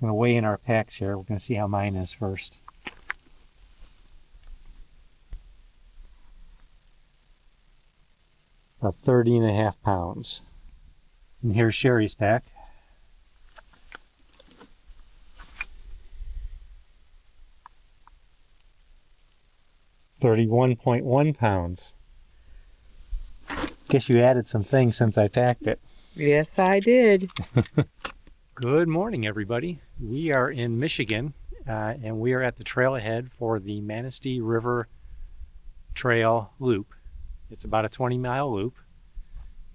going to weigh in our packs here. We're going to see how mine is first. About 30.5 pounds. And here's Sherry's pack. 31.1 pounds. Guess you added some things since I packed it. Yes, I did. Good morning, everybody. We are in Michigan, and we are at the trailhead for the Manistee River Trail Loop. It's about a 20-mile loop,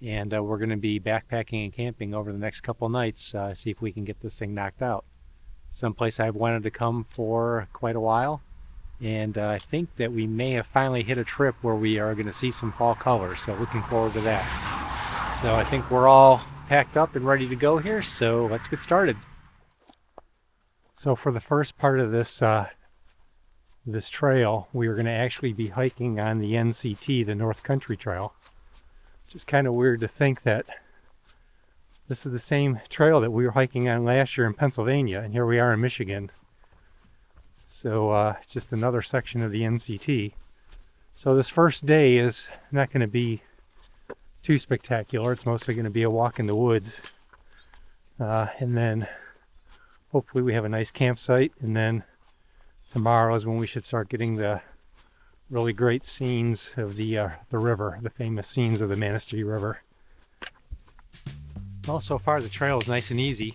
and we're going to be backpacking and camping over the next couple nights, see if we can get this thing knocked out. Someplace I've wanted to come for quite a while, and I think that we may have finally hit a trip where we are going to see some fall colors, so looking forward to that. So I think we're all packed up and ready to go here, so let's get started. So for the first part of this this trail, we are going to actually be hiking on the NCT, the North Country Trail. Which is kind of weird to think that this is the same trail that we were hiking on last year in Pennsylvania, and here we are in Michigan. So just another section of the NCT. So this first day is not going to be too spectacular. It's mostly going to be a walk in the woods. And then hopefully we have a nice campsite, and then tomorrow is when we should start getting the really great scenes of the river, the famous scenes of the Manistee River. Well, so far the trail is nice and easy.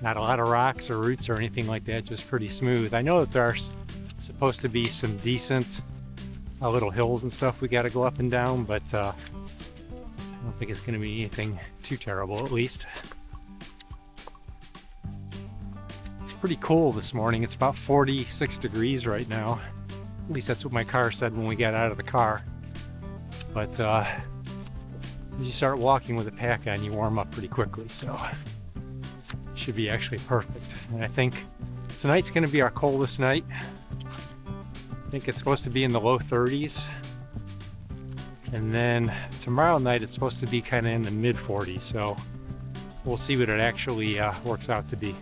Not a lot of rocks or roots or anything like that, just pretty smooth. I know that there's supposed to be some decent little hills and stuff we got to go up and down, but I don't think it's going to be anything too terrible, at least. It's pretty cool this morning. It's about 46 degrees right now. At least that's what my car said when we got out of the car. But as you start walking with a pack on, you warm up pretty quickly, so should be actually perfect. And I think tonight's going to be our coldest night. I think it's supposed to be in the low 30s. And then tomorrow night it's supposed to be kind of in the mid 40s, so we'll see what it actually works out to be.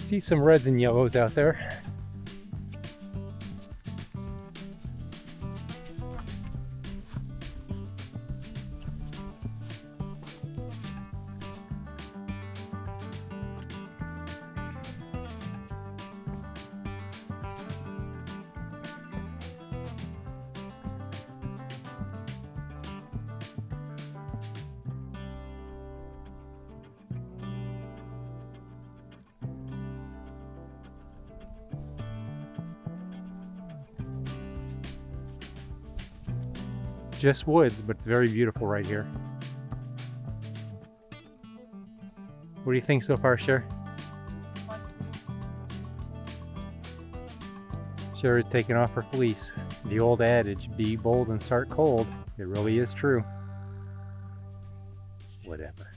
See some reds and yellows out there. Just woods, but very beautiful right here. What do you think so far, Cher? Cher is taking off her fleece. The old adage, be bold and start cold. It really is true. Whatever.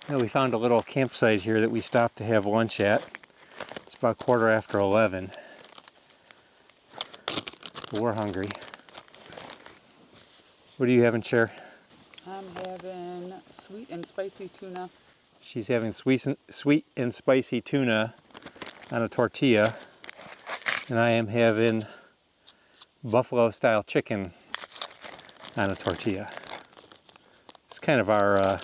Now we found a little campsite here that we stopped to have lunch at. It's about 11:15. We're hungry. What are you having, Cher? I'm having sweet and spicy tuna. She's having sweet and spicy tuna on a tortilla, and I am having buffalo style chicken on a tortilla. It's kind of our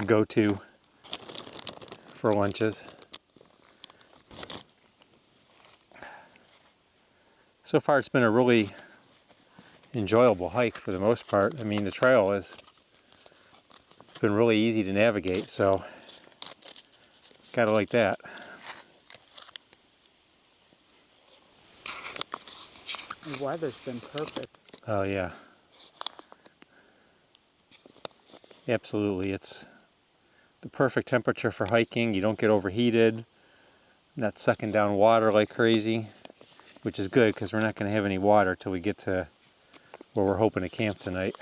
go-to for lunches. So far it's been a really enjoyable hike for the most part. I mean, the trail has been really easy to navigate, so gotta like that. The weather's been perfect. Oh yeah. Absolutely. It's the perfect temperature for hiking. You don't get overheated, not sucking down water like crazy, which is good because we're not going to have any water till we get to where we're hoping to camp tonight.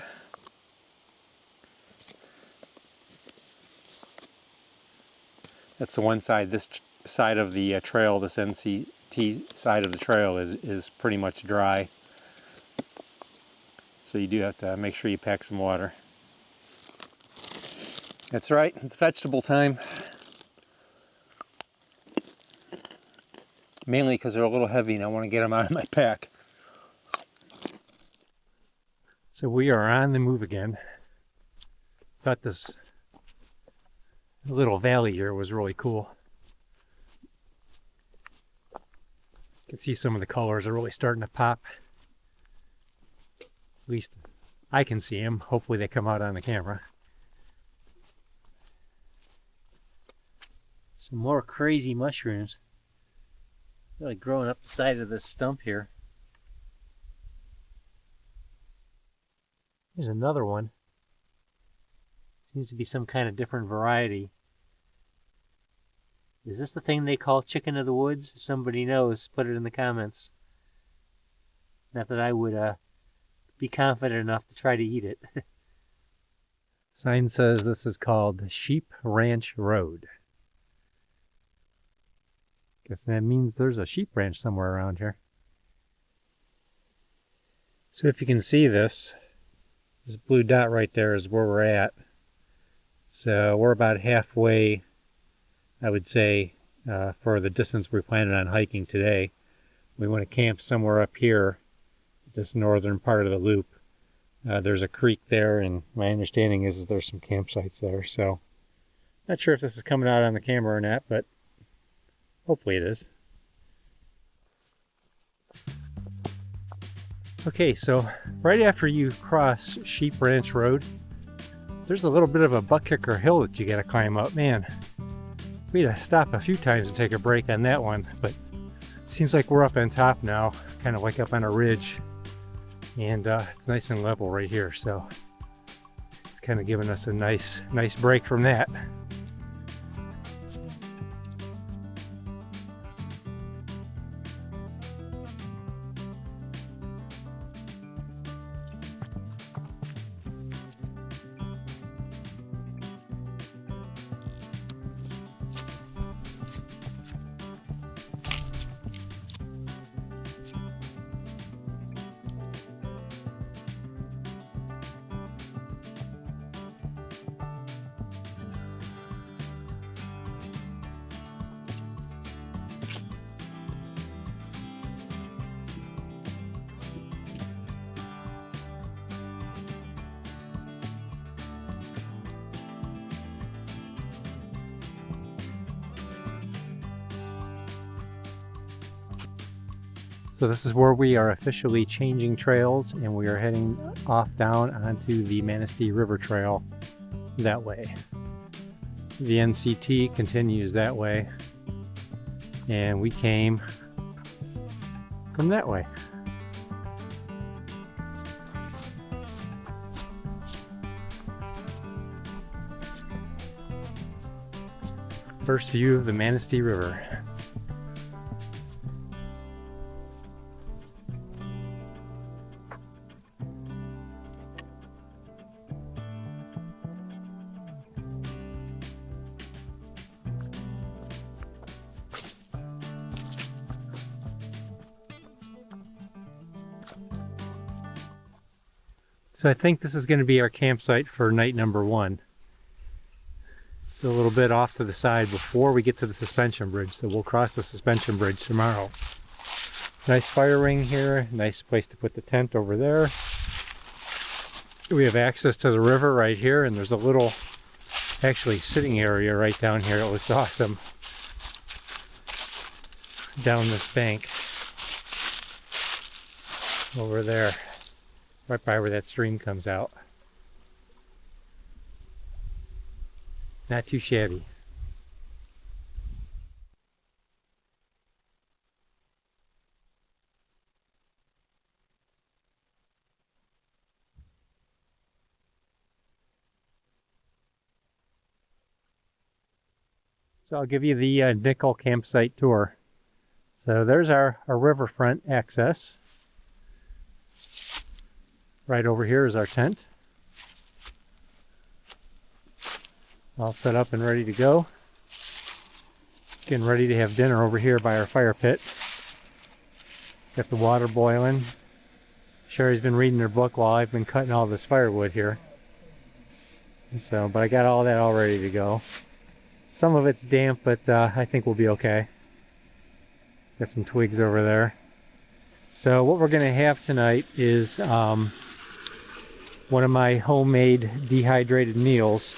That's the one side. This side of the trail, this NCT side of the trail is pretty much dry. So you do have to make sure you pack some water. That's right, it's vegetable time. Mainly because they're a little heavy and I want to get them out of my pack. So we are on the move again. Thought this little valley here was really cool. You can see some of the colors are really starting to pop. At least I can see them. Hopefully they come out on the camera. Some more crazy mushrooms. Really growing up the side of this stump here. There's another one. Seems to be some kind of different variety. Is this the thing they call chicken of the woods? If somebody knows, put it in the comments. Not that I would be confident enough to try to eat it. Sign says this is called Sheep Ranch Road. Guess that means there's a sheep ranch somewhere around here. So if you can see this blue dot right there is where we're at. So we're about halfway, I would say, for the distance we're planning on hiking today. We want to camp somewhere up here, this northern part of the loop. There's a creek there, and my understanding is there's some campsites there. So not sure if this is coming out on the camera or not, but hopefully it is. Okay, so right after you cross Sheep Ranch Road, there's a little bit of a butt kicker hill that you gotta climb up. Man, we had to stop a few times to take a break on that one, but it seems like we're up on top now, kind of like up on a ridge, and it's nice and level right here, so it's kind of giving us a nice break from that. So this is where we are officially changing trails, and we are heading off down onto the Manistee River Trail that way. The NCT continues that way, and we came from that way. First view of the Manistee River. So I think this is going to be our campsite for night number 1. It's a little bit off to the side before we get to the suspension bridge, so we'll cross the suspension bridge tomorrow. Nice fire ring here. Nice place to put the tent over there. We have access to the river right here, and there's a little actually sitting area right down here. It looks awesome down this bank over there, right by where that stream comes out. Not too shabby. So I'll give you the Nickel campsite tour. So there's our riverfront access. Right over here is our tent. All set up and ready to go. Getting ready to have dinner over here by our fire pit. Got the water boiling. Sherry's been reading her book while I've been cutting all this firewood here. So, but I got all that all ready to go. Some of it's damp, but I think we'll be okay. Got some twigs over there. So what we're going to have tonight is one of my homemade dehydrated meals.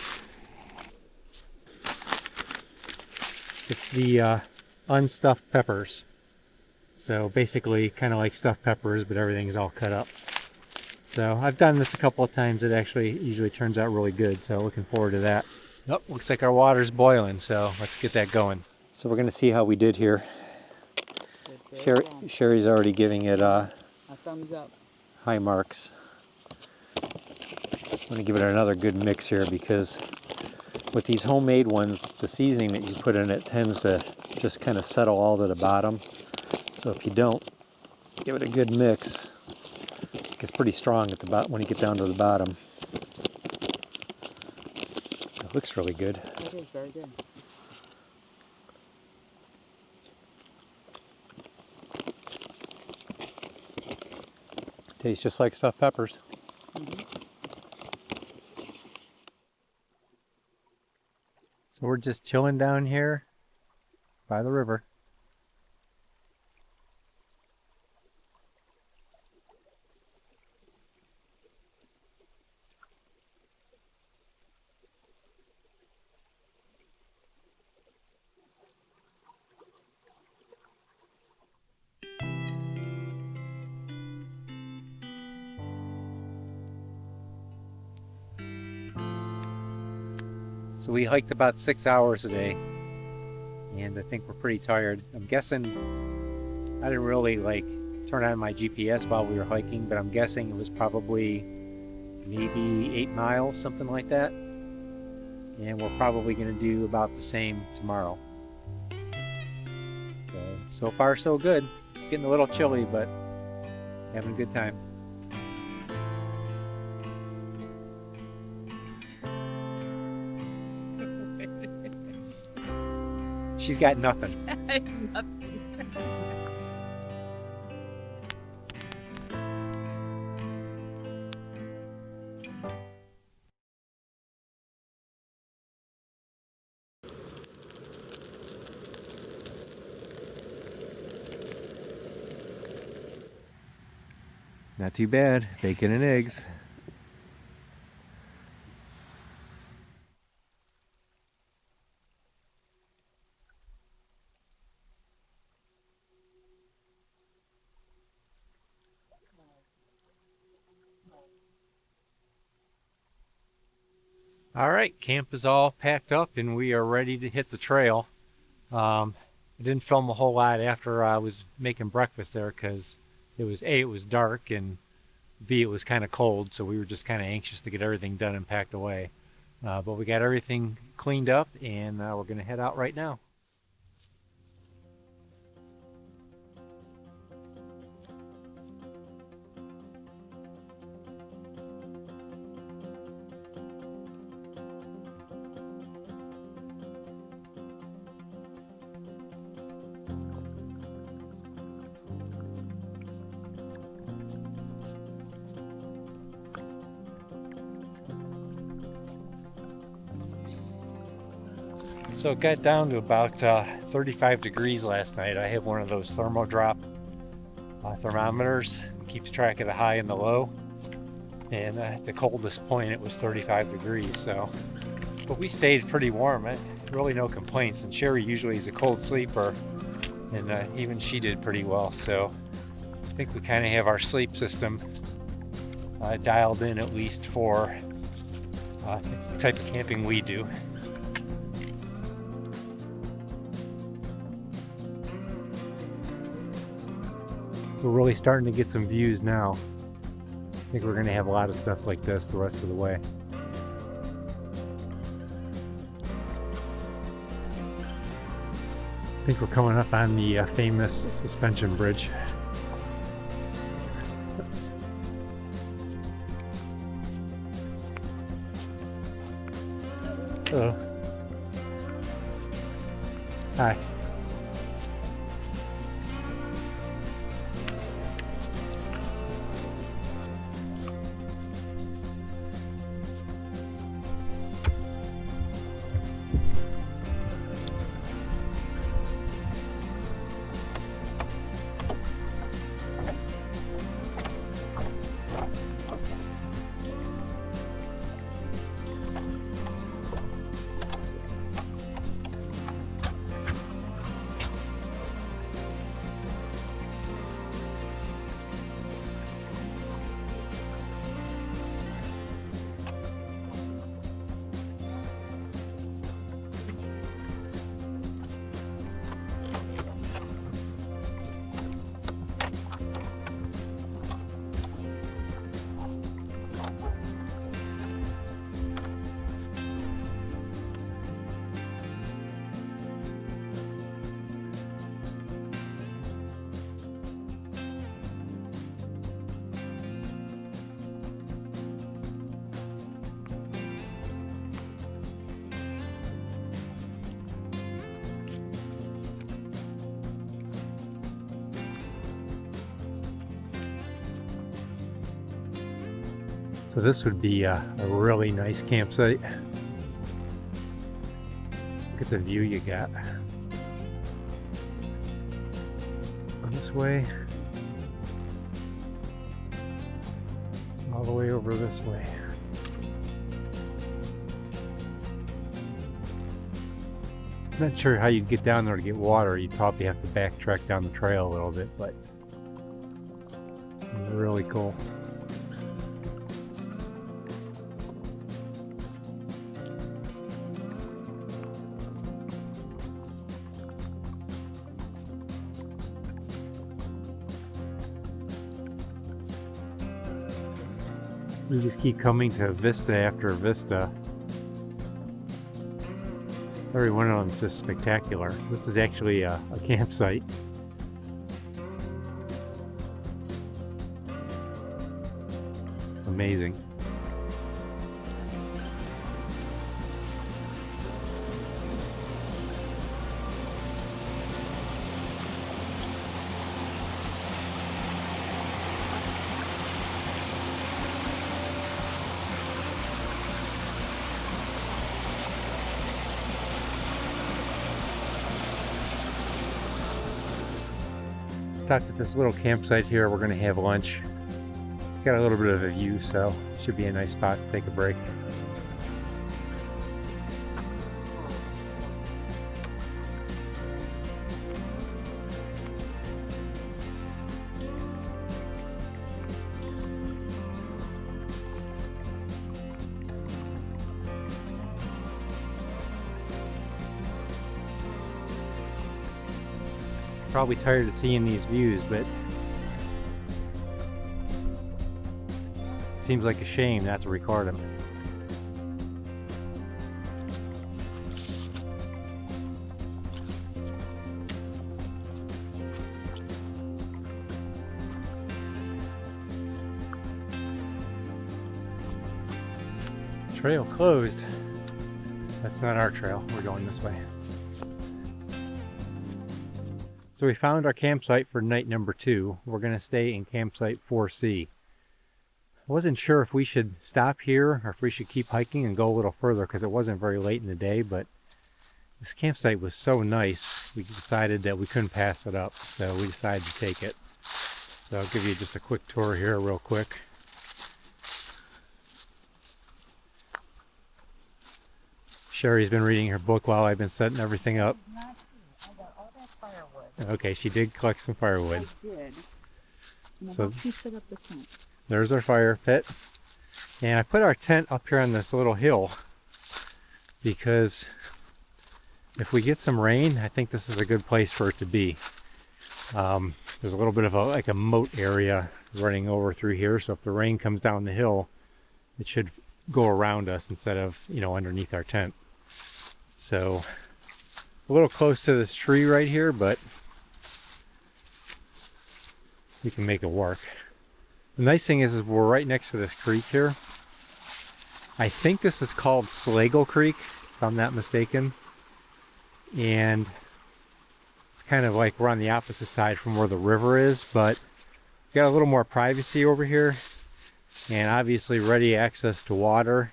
It's the unstuffed peppers. So basically kind of like stuffed peppers, but everything's all cut up. So I've done this a couple of times. It actually usually turns out really good. So looking forward to that. Oh, looks like our water's boiling, so let's get that going. So we're going to see how we did here. Sherry's already giving it a thumbs up. High marks. I'm going to give it another good mix here because with these homemade ones, the seasoning that you put in it tends to just kind of settle all to the bottom. So if you don't give it a good mix, it gets pretty strong at the bottom when you get down to the bottom. It looks really good. It is very good. Tastes just like stuffed peppers. So we're just chilling down here by the river. So we hiked about 6 hours today, and I think we're pretty tired. I'm guessing, I didn't really turn on my GPS while we were hiking, but I'm guessing it was probably maybe 8 miles, something like that. And we're probably going to do about the same tomorrow. So far so good. It's getting a little chilly, but having a good time. She's got nothing. Not too bad. Bacon and eggs. All right, camp is all packed up and we are ready to hit the trail. I didn't film a whole lot after I was making breakfast there because it was dark, and B, it was kind of cold, so we were just kind of anxious to get everything done and packed away. But we got everything cleaned up, and we're going to head out right now. So it got down to about 35 degrees last night. I have one of those thermo drop thermometers, keeps track of the high and the low. And at the coldest point it was 35 degrees, so. But we stayed pretty warm, really no complaints. And Sherry usually is a cold sleeper, and even she did pretty well. So I think we kind of have our sleep system dialed in, at least for the type of camping we do. We're really starting to get some views now. I think we're going to have a lot of stuff like this the rest of the way. I think we're coming up on the famous suspension bridge. Hello. Hi. So this would be a really nice campsite. Look at the view you got. This way. All the way over this way. I'm not sure how you'd get down there to get water. You'd probably have to backtrack down the trail a little bit, but really cool. We just keep coming to vista after vista. Every one of them is just spectacular. This is actually a campsite. Amazing. Stopped at this little campsite here. We're going to have lunch. Got a little bit of a view, so should be a nice spot to take a break. Probably tired of seeing these views, but it seems like a shame not to record them. Trail closed. That's not our trail. We're going this way. So we found our campsite for night number 2. We're going to stay in campsite 4C. I wasn't sure if we should stop here or if we should keep hiking and go a little further because it wasn't very late in the day, but this campsite was so nice we decided that we couldn't pass it up, so we decided to take it. So I'll give you just a quick tour here real quick. Sherry's been reading her book while I've been setting everything up. I got all that firewood. Okay, she did collect some firewood. I did. And So so she set up the tent. there's our fire pit. And I put our tent up here on this little hill because if we get some rain, I think this is a good place for it to be. There's a little bit of like a moat area running over through here, so if the rain comes down the hill, it should go around us instead of, underneath our tent. So a little close to this tree right here, but we can make it work. The nice thing is we're right next to this creek here. I think this is called Slagle Creek, if I'm not mistaken. And it's kind of like we're on the opposite side from where the river is, but we got a little more privacy over here, and obviously ready access to water.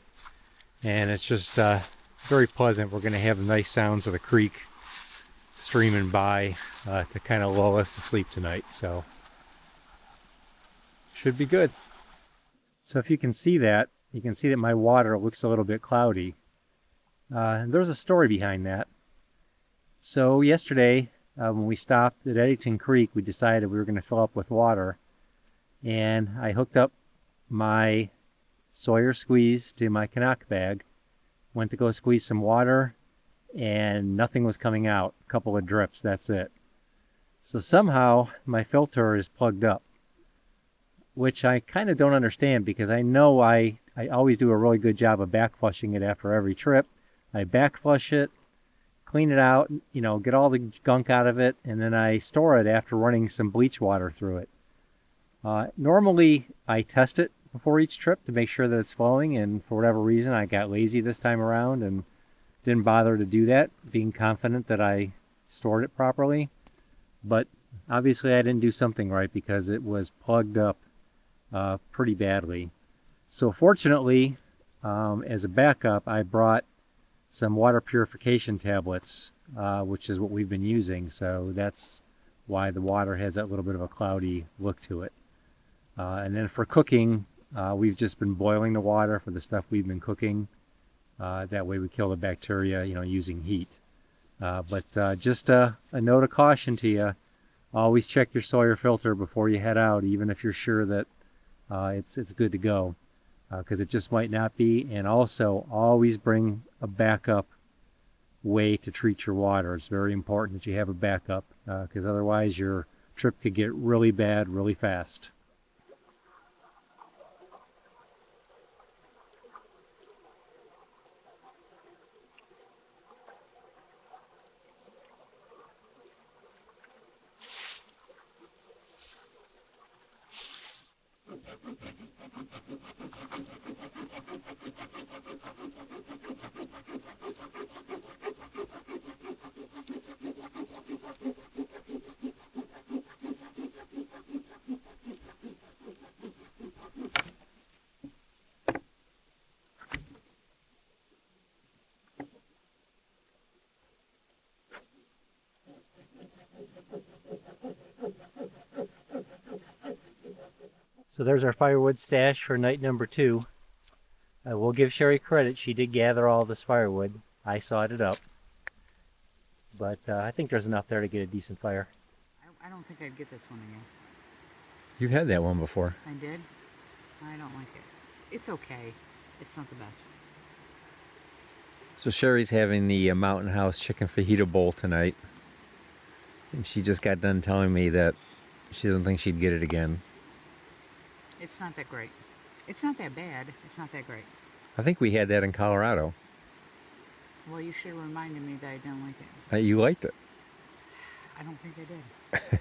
And it's just very pleasant. We're going to have the nice sounds of the creek streaming by to kind of lull us to sleep tonight. So should be good. So if you can see that, you can see that my water looks a little bit cloudy. There's a story behind that. So yesterday, when we stopped at Eddington Creek, we decided we were going to fill up with water. And I hooked up my Sawyer squeeze to my Canuck bag, went to go squeeze some water, and nothing was coming out. A couple of drips, that's it. So somehow my filter is plugged up, which I kind of don't understand, because I know I always do a really good job of back flushing it after every trip. I back flush it, clean it out, get all the gunk out of it, and then I store it after running some bleach water through it. Normally I test it before each trip to make sure that it's flowing, and for whatever reason I got lazy this time around and didn't bother to do that, being confident that I stored it properly. But obviously I didn't do something right, because it was plugged up pretty badly. So fortunately, as a backup, I brought some water purification tablets, which is what we've been using. So that's why the water has that little bit of a cloudy look to it. And then for cooking, we've just been boiling the water for the stuff we've been cooking. That way we kill the bacteria, using heat. But just a note of caution to you: always check your Sawyer filter before you head out, even if you're sure that it's good to go, because it just might not be. And also always bring a backup way to treat your water. It's very important that you have a backup, because otherwise your trip could get really bad really fast. So there's our firewood stash for night number 2. I will give Sherry credit. She did gather all this firewood. I sawed it up. But I think there's enough there to get a decent fire. I don't think I'd get this one again. You've had that one before. I did? I don't like it. It's okay. It's not the best. So Sherry's having the Mountain House chicken fajita bowl tonight. And she just got done telling me that she doesn't think she'd get it again. It's not that great. It's not that bad. It's not that great. I think we had that in Colorado. Well, you should have reminded me that I didn't like it. You liked it. I don't think I did.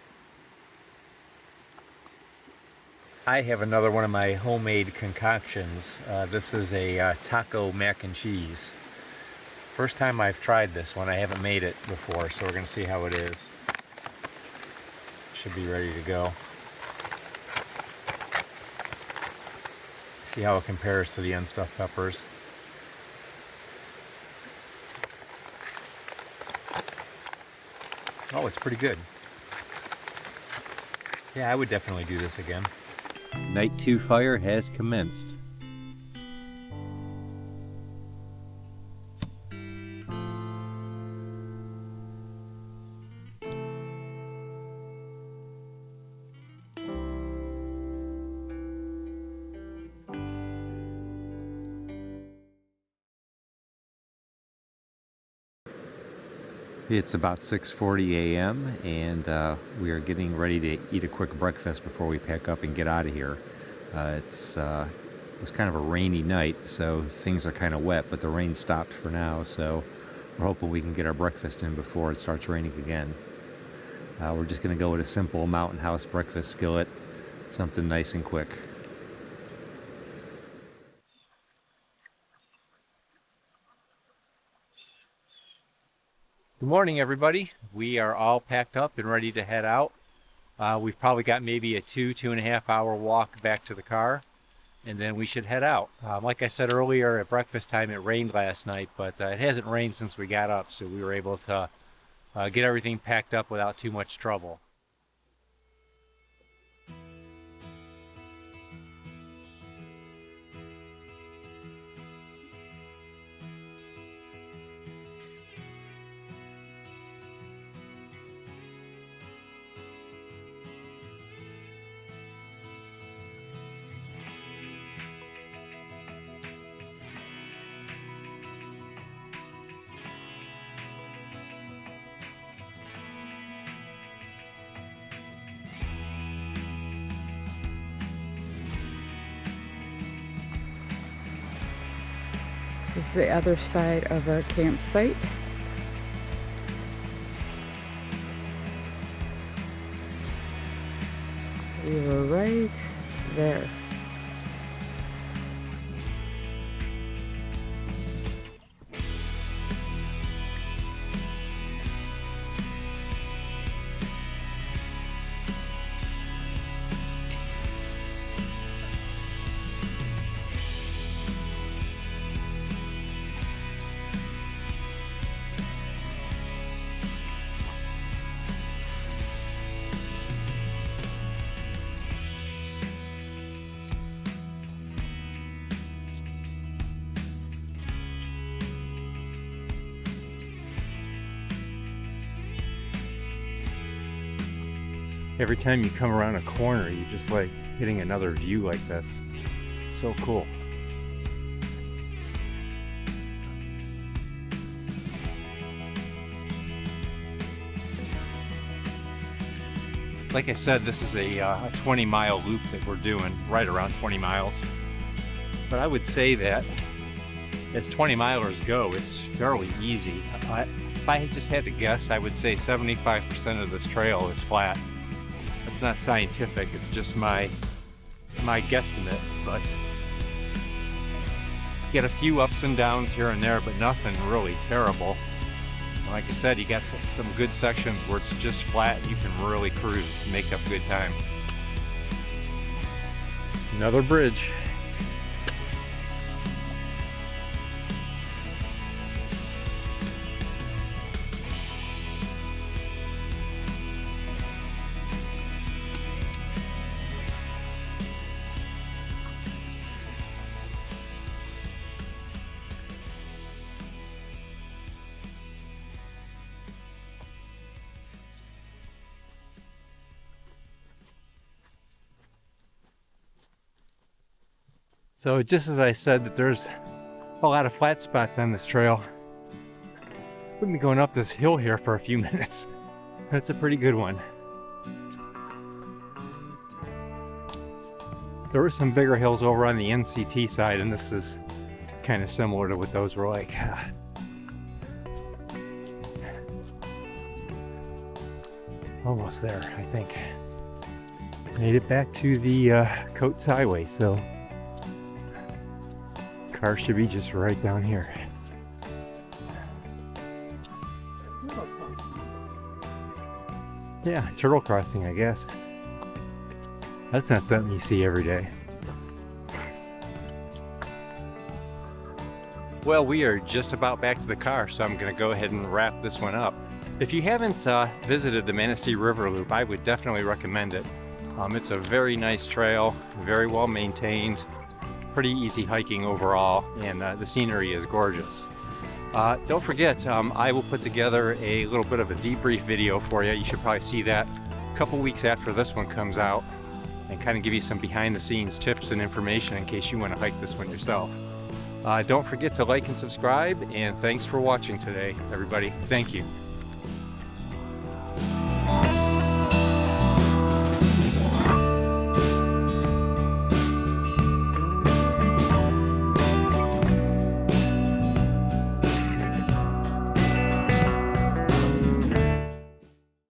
I have another one of my homemade concoctions. This is a taco mac and cheese. First time I've tried this one. I haven't made it before, so we're going to see how it is. Should be ready to go. See how it compares to the unstuffed peppers. Oh, it's pretty good. Yeah, I would definitely do this again. Night 2 fire has commenced. It's about 6:40 a.m. and we are getting ready to eat a quick breakfast before we pack up and get out of here. It was kind of a rainy night, so things are kind of wet, but the rain stopped for now, so we're hoping we can get our breakfast in before it starts raining again. We're just going to go with a simple Mountain House breakfast skillet, something nice and quick. Good morning, everybody. We are all packed up and ready to head out. We've probably got maybe a 2.5 hour walk back to the car, and then we should head out. Like I said earlier, at breakfast time, it rained last night, but it hasn't rained since we got up, so we were able to get everything packed up without too much trouble. This is the other side of our campsite. We were right there. Every time you come around a corner, you're just like hitting another view like this. It's so cool. Like I said, this is a 20-mile loop that we're doing, right around 20 miles. But I would say that as 20-milers go, it's fairly easy. If I just had to guess, I would say 75% of this trail is flat. It's not scientific, it's just my guesstimate, but you get a few ups and downs here and there, but nothing really terrible. Like I said, you got some good sections where it's just flat and you can really cruise and make up good time. Another bridge. So just as I said that there's a lot of flat spots on this trail, we've been going up this hill here for a few minutes. That's a pretty good one. There were some bigger hills over on the NCT side, and this is kind of similar to what those were like. Almost there, I think. Made it back to the Coates Highway, so car should be just right down here. Yeah, turtle crossing, I guess. That's not something you see every day. Well, we are just about back to the car, so I'm going to go ahead and wrap this one up. If you haven't visited the Manistee River Loop, I would definitely recommend it. It's a very nice trail, very well maintained, pretty easy hiking overall, and the scenery is gorgeous. Don't forget, I will put together a little bit of a debrief video for you. You should probably see that a couple weeks after this one comes out, and kind of give you some behind the scenes tips and information in case you want to hike this one yourself. Don't forget to like and subscribe, and thanks for watching today, everybody. Thank you.